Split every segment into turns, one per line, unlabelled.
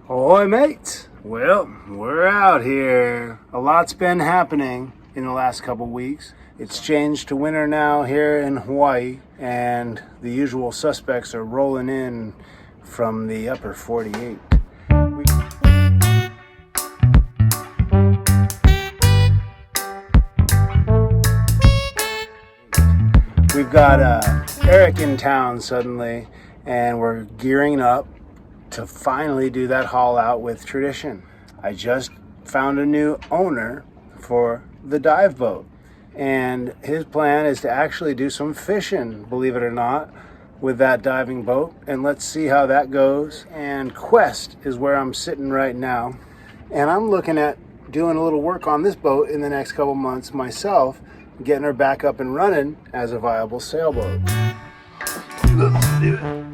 Ahoy, mates! Well, we're out here. A lot's been happening in the last couple weeks. It's changed to winter now here in Hawaii, and the usual suspects are rolling in from the upper 48. We've got Erik in town suddenly, and we're gearing up to finally do that haul out with Tradition. I just found a new owner for the dive boat, and his plan is to actually do some fishing, believe it or not, with that diving boat, and let's see how that goes. And Quest is where I'm sitting right now, and I'm looking at doing a little work on this boat in the next couple months myself, getting her back up and running as a viable sailboat. Let's do it.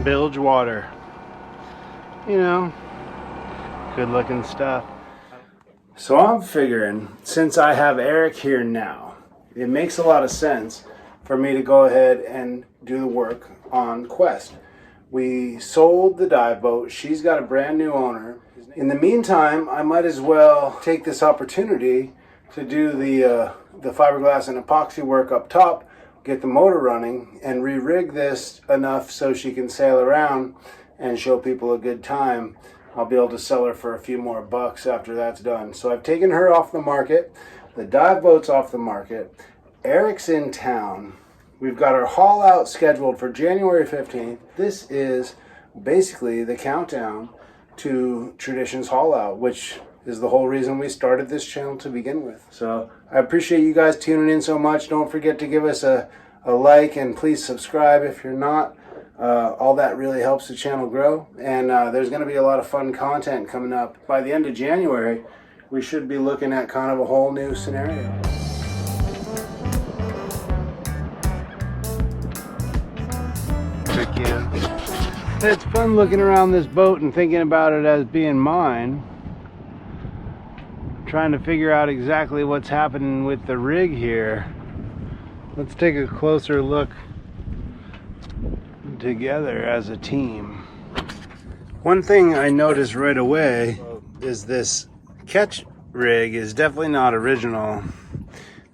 Bilge water. You know, good looking stuff. So I'm figuring, since I have Erik here now, it makes a lot of sense for me to go ahead and do the work on Quest. We sold the dive boat. She's got a brand new owner. In the meantime, I might as well take this opportunity to do the fiberglass and epoxy work up top, get the motor running, and re-rig this enough so she can sail around and show people a good time. I'll be able to sell her for a few more bucks after that's done. So I've taken her off the market. The dive boat's off the market. Erik's in town. We've got our haul out scheduled for January 15th. This is basically the countdown to Tradition's haul out, which is the whole reason we started this channel to begin with. So I appreciate you guys tuning in so much. Don't forget to give us a like, and please subscribe if you're not. All that really helps the channel grow, and there's going to be a lot of fun content coming up. By the end of January, we should be looking at kind of a whole new scenario. It's fun looking around this boat and thinking about it as being mine. Trying to figure out exactly what's happening with the rig here. Let's take a closer look together as a team. One thing I noticed right away is this catch rig is definitely not original.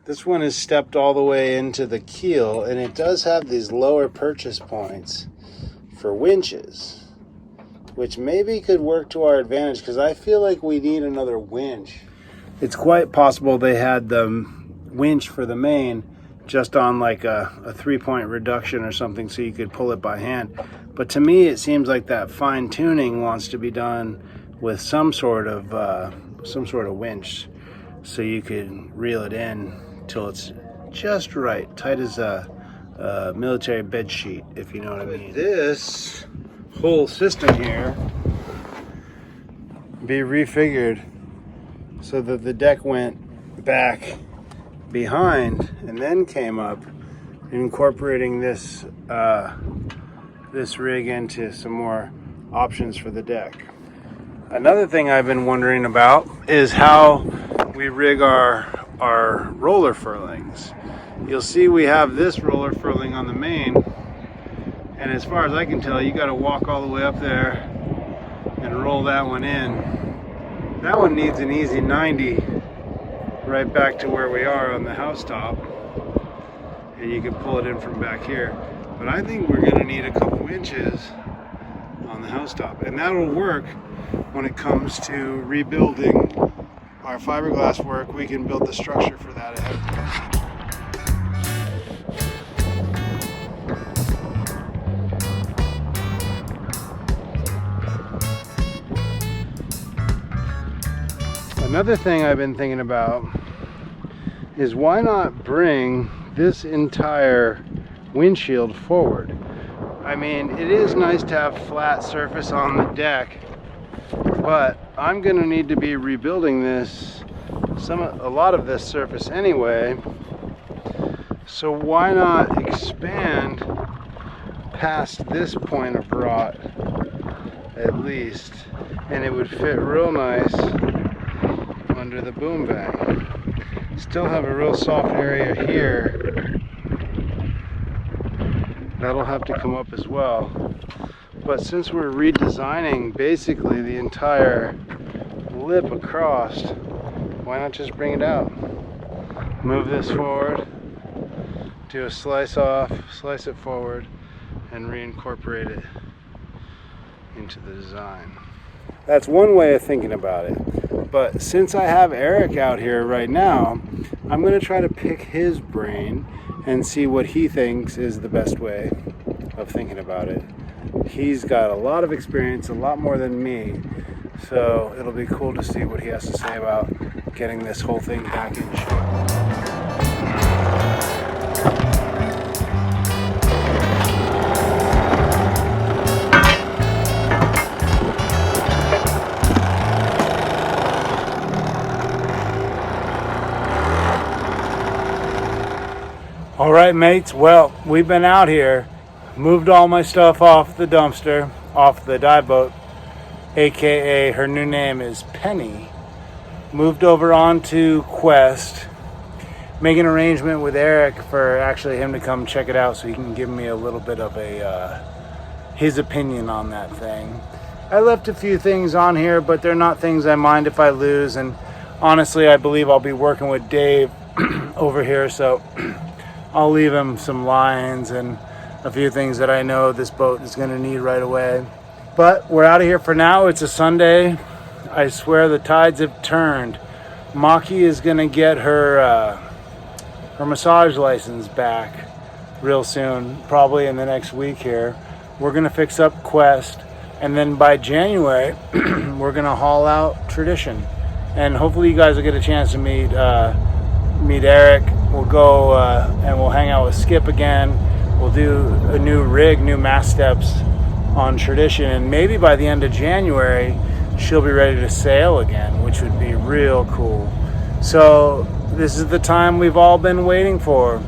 This one is stepped all the way into the keel, and it does have these lower purchase points for winches, which maybe could work to our advantage, because I feel like we need another winch. It's quite possible they had the winch for the main just on like a 3-point reduction or something, so you could pull it by hand. But to me, it seems like that fine tuning wants to be done with some sort of winch, so you could reel it in till it's just right, tight as a military bed sheet, if you know what I mean. This whole system here be refigured so that the deck went back behind and then came up, incorporating this this rig into some more options for the deck. Another thing I've been wondering about is how we rig our roller furlings. You'll see we have this roller furling on the main, and as far as I can tell, you got to walk all the way up there and roll that one in. That one needs an easy 90 right back to where we are on the housetop, and you can pull it in from back here. But I think we're going to need a couple inches on the housetop, and that'll work when it comes to rebuilding our fiberglass work. We can build the structure for that ahead of time. Another thing I've been thinking about is why not bring this entire windshield forward. I mean, it is nice to have flat surface on the deck, but I'm going to need to be rebuilding this, a lot of this surface anyway. So why not expand past this point of rot at least, and it would fit real nice under the boom bang. Still have a real soft area here. That'll have to come up as well. But since we're redesigning basically the entire lip across, why not just bring it out? Move this forward, do a slice off, slice it forward, and reincorporate it into the design. That's one way of thinking about it. But since I have Erik out here right now, I'm going to try to pick his brain and see what he thinks is the best way of thinking about it. He's got a lot of experience, a lot more than me, so it'll be cool to see what he has to say about getting this whole thing back in shore. All right, mates, well, we've been out here, moved all my stuff off the dumpster, off the dive boat, aka her new name is Penny, moved over onto Quest, making an arrangement with Erik for actually him to come check it out so he can give me a little bit of his opinion on that thing. I left a few things on here, but they're not things I mind if I lose, and honestly I believe I'll be working with Dave over here, so I'll leave him some lines and a few things that I know this boat is going to need right away. But we're out of here for now. It's a Sunday. I swear the tides have turned. Maki is going to get her massage license back real soon, probably in the next week here. We're going to fix up Quest, and then by January we're going to haul out Tradition. And hopefully you guys will get a chance to meet Erik. We'll go and we'll hang out with Skip again. We'll do a new rig, new mast steps on Tradition, and maybe by the end of January she'll be ready to sail again, which would be real cool. So this is the time we've all been waiting for.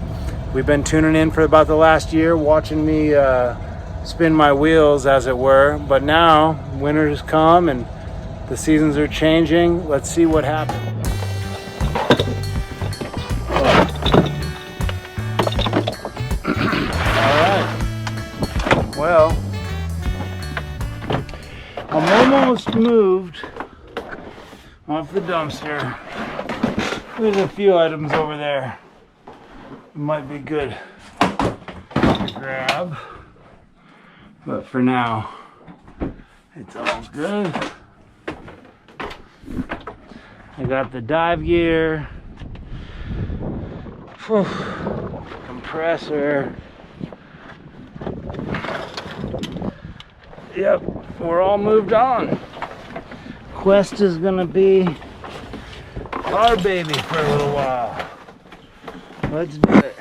We've been tuning in for about the last year, watching me spin my wheels, as it were. But now winter has come and the seasons are changing. Let's see what happens. Well, I'm almost moved off the dumpster. There's a few items over there that might be good to grab, but for now it's all good. I got the dive gear, compressor. Yep, we're all moved on. Quest is gonna be our baby for a little while. Let's do it.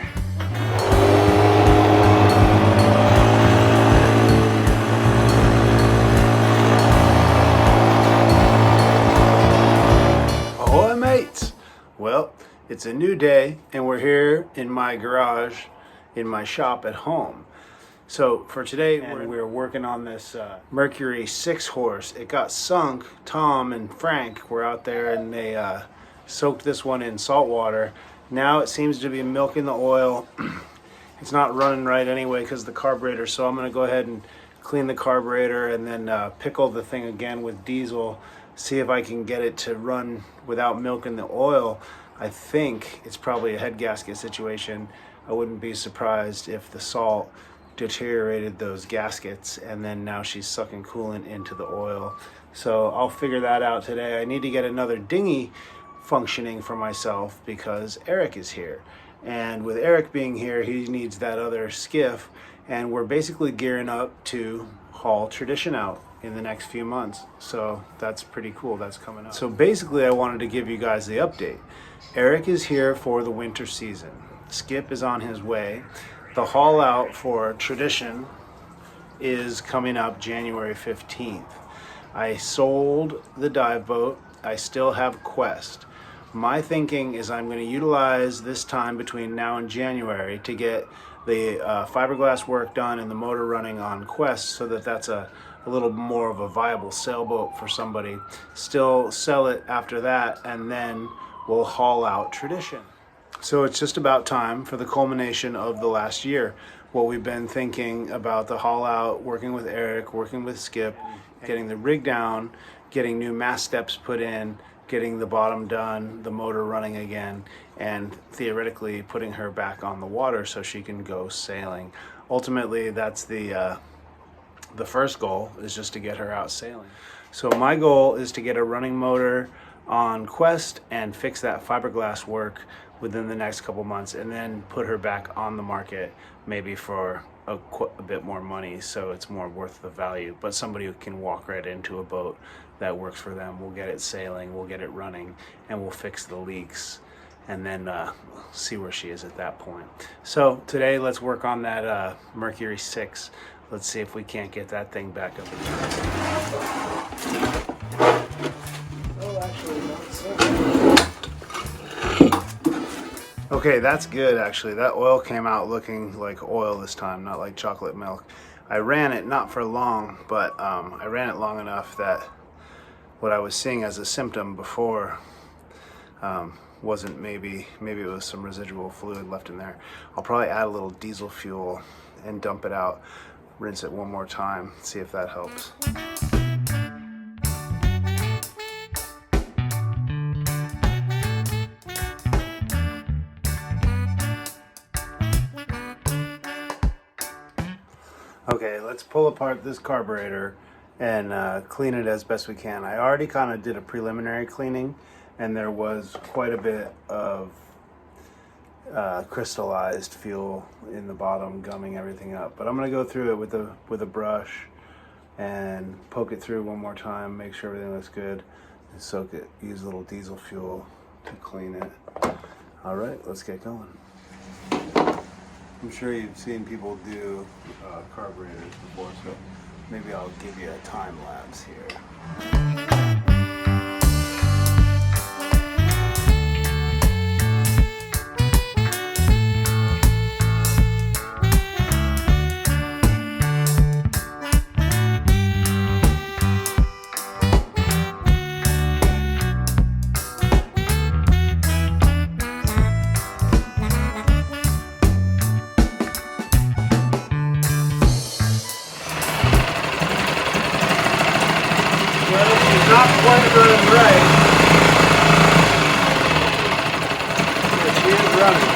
Ahoy, mates! Well, it's a new day and we're here in my garage, in my shop at home. So for today, we're working on this Mercury 6-horse. It got sunk. Tom and Frank were out there and they soaked this one in salt water. Now it seems to be milking the oil. It's not running right anyway because of the carburetor, so I'm going to go ahead and clean the carburetor and then pickle the thing again with diesel, see if I can get it to run without milking the oil. I think it's probably a head gasket situation. I wouldn't be surprised if the salt deteriorated those gaskets and then now she's sucking coolant into the oil. So I'll figure that out today. I need to get another dinghy functioning for myself because Erik is here, and with Erik being here he needs that other skiff, and we're basically gearing up to haul Tradition out in the next few months. So that's pretty cool. That's coming up. So basically I wanted to give you guys the update. Erik is here for the winter season. Skip is on his way. The haul out for Tradition is coming up January 15th. I sold the dive boat. I still have Quest. My thinking is I'm going to utilize this time between now and January to get the fiberglass work done and the motor running on Quest, so that that's a little more of a viable sailboat for somebody. Still sell it after that, and then we'll haul out Tradition. So it's just about time for the culmination of the last year. What we've been thinking about the haul out, working with Erik, working with Skip, getting the rig down, getting new mast steps put in, getting the bottom done, the motor running again, and theoretically putting her back on the water so she can go sailing. Ultimately, that's the first goal, is just to get her out sailing. So my goal is to get a running motor on Quest and fix that fiberglass work within the next couple months, and then put her back on the market, maybe for a bit more money, so it's more worth the value. But somebody who can walk right into a boat that works for them, we'll get it sailing, we'll get it running, and we'll fix the leaks, and then see where she is at that point. So today, let's work on that Mercury 6. Let's see if we can't get that thing back up again. Oh, actually, not so. Okay, that's good actually. That oil came out looking like oil this time, not like chocolate milk. I ran it not for long, but I ran it long enough that what I was seeing as a symptom before wasn't maybe it was some residual fluid left in there. I'll probably add a little diesel fuel and dump it out, rinse it one more time, see if that helps. Okay, let's pull apart this carburetor and clean it as best we can. I already kind of did a preliminary cleaning, and there was quite a bit of crystallized fuel in the bottom, gumming everything up. But I'm going to go through it with a brush and poke it through one more time, make sure everything looks good, and soak it. Use a little diesel fuel to clean it. All right, let's get going. I'm sure you've seen people do carburetors before, so maybe I'll give you a time lapse here. Not quite running right, but she is running.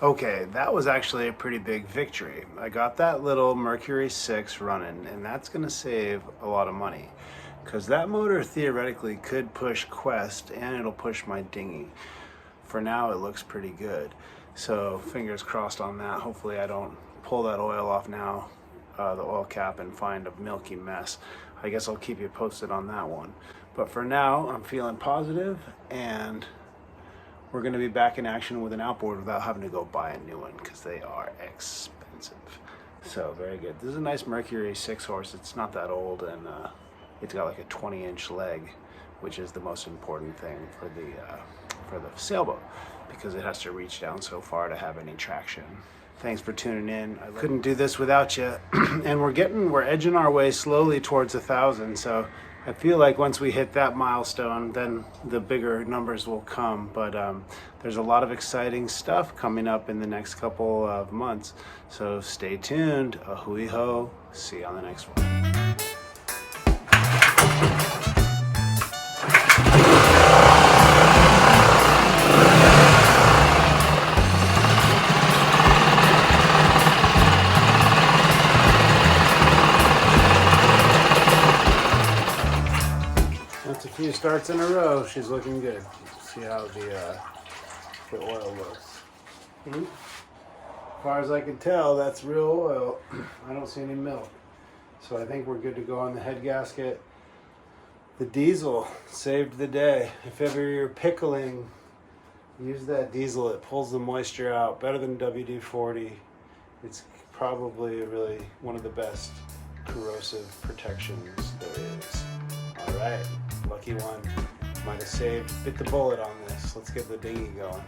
Okay, that was actually a pretty big victory. I got that little Mercury 6 running, and that's going to save a lot of money, because that motor theoretically could push Quest and it'll push my dinghy. For now, it looks pretty good. So fingers crossed on that. Hopefully I don't pull that oil off now, the oil cap, and find a milky mess. I guess I'll keep you posted on that one. But for now, I'm feeling positive, and we're gonna be back in action with an outboard without having to go buy a new one, because they are expensive. So very good. This is a nice Mercury 6 horse. It's not that old, and it's got like a 20-inch leg, which is the most important thing for the sailboat, because it has to reach down so far to have any traction. Thanks for tuning in. I couldn't do this without you. And we're edging our way slowly towards 1,000. So I feel like once we hit that milestone, then the bigger numbers will come. But there's a lot of exciting stuff coming up in the next couple of months. So stay tuned. Ahoy ho. See you on the next one. That's a few starts in a row. She's looking good. See how the oil looks. As far as I can tell, that's real oil. I don't see any milk. So I think we're good to go on the head gasket. The diesel saved the day. If ever you're pickling Use that diesel, it pulls the moisture out better than WD-40. It's probably really one of the best corrosive protections there is. All right, lucky one. Might have bit the bullet on this. Let's get the dinghy going.